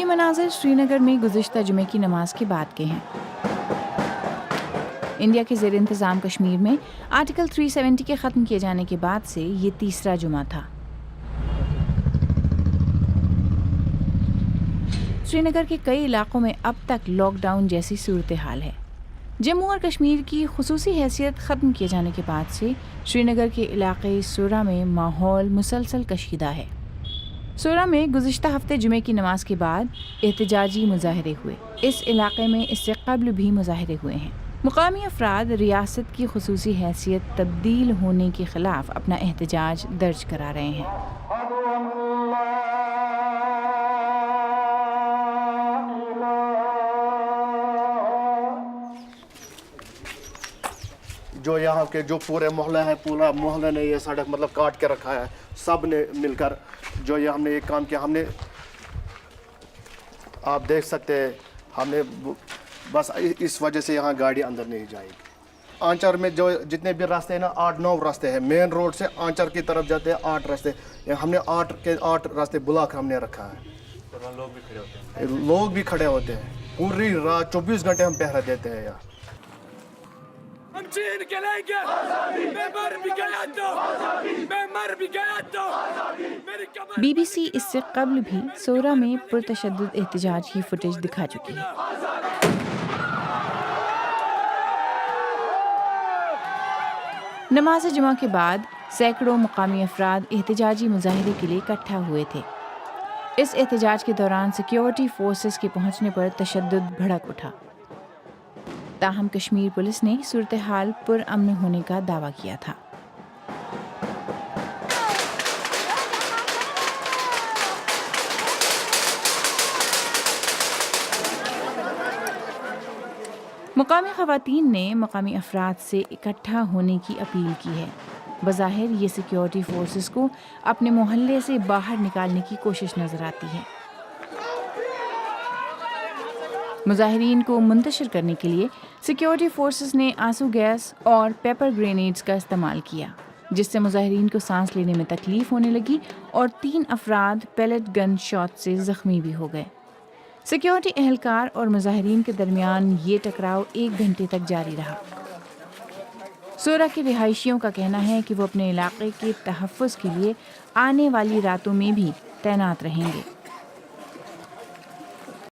یہ مناظر سری نگر میں گزشتہ جمعے کی نماز کے بعد کے ہیں۔ انڈیا کے زیر انتظام کشمیر میں آرٹیکل 370 کے ختم کیے جانے کے بعد سے یہ تیسرا جمعہ تھا۔ سری نگر کے کئی علاقوں میں اب تک لاک ڈاؤن جیسی صورتحال ہے۔ جموں اور کشمیر کی خصوصی حیثیت ختم کیے جانے کے بعد سے سری نگر کے علاقے سورا میں ماحول مسلسل کشیدہ ہے۔ سورا میں گزشتہ ہفتے جمعے کی نماز کے بعد احتجاجی مظاہرے ہوئے۔ اس علاقے میں اس سے قبل بھی مظاہرے ہوئے ہیں۔ مقامی افراد ریاست کی خصوصی حیثیت تبدیل ہونے کے خلاف اپنا احتجاج درج کرا رہے ہیں۔ جو یہاں کے جو پورے محلہ ہے، پورا محلہ نے یہ سڑک مطلب کاٹ کے رکھا ہے، سب نے مل کر جو یہ ہم نے ایک کام کیا، ہم نے آپ دیکھ سکتے ہیں، ہم نے بس اس وجہ سے یہاں گاڑی اندر نہیں جائے گی۔ آنچر میں جو جتنے بھی راستے ہیں نا، 8-9 راستے ہیں، مین روڈ سے آنچر کی طرف جاتے ہیں 8 راستے، ہم نے 8 کے 8 راستے بلاک ہم نے رکھا ہے۔ لوگ بھی کھڑے ہوتے ہیں، پوری رات 24 گھنٹے ہم پہرا دیتے ہیں یہاں۔ ہم چین کے لیں گے، میں مر بھی گیا تو بی بی سی اس سے قبل بھی سورا میں پرتشدد احتجاج کی فوٹیج دکھا چکی ہے۔ نماز جمعہ کے بعد سینکڑوں مقامی افراد احتجاجی مظاہرے کے لیے اکٹھا ہوئے تھے۔ اس احتجاج کے دوران سیکیورٹی فورسز کے پہنچنے پر تشدد بھڑک اٹھا۔ تاہم کشمیر پولیس نے صورتحال پرامن ہونے کا دعویٰ کیا تھا۔ مقامی خواتین نے مقامی افراد سے اکٹھا ہونے کی اپیل کی ہے۔ بظاہر یہ سیکیورٹی فورسز کو اپنے محلے سے باہر نکالنے کی کوشش نظر آتی ہے۔ مظاہرین کو منتشر کرنے کے لیے سیکیورٹی فورسز نے آنسو گیس اور پیپر گرینیڈز کا استعمال کیا، جس سے مظاہرین کو سانس لینے میں تکلیف ہونے لگی اور 3 افراد پیلٹ گن شاٹ سے زخمی بھی ہو گئے۔ سیکیورٹی اہلکار اور مظاہرین کے درمیان یہ ٹکراؤ 1 گھنٹے تک جاری رہا۔ سورا کے رہائشیوں کا کہنا ہے کہ وہ اپنے علاقے کے تحفظ کے لیے آنے والی راتوں میں بھی تعینات رہیں گے۔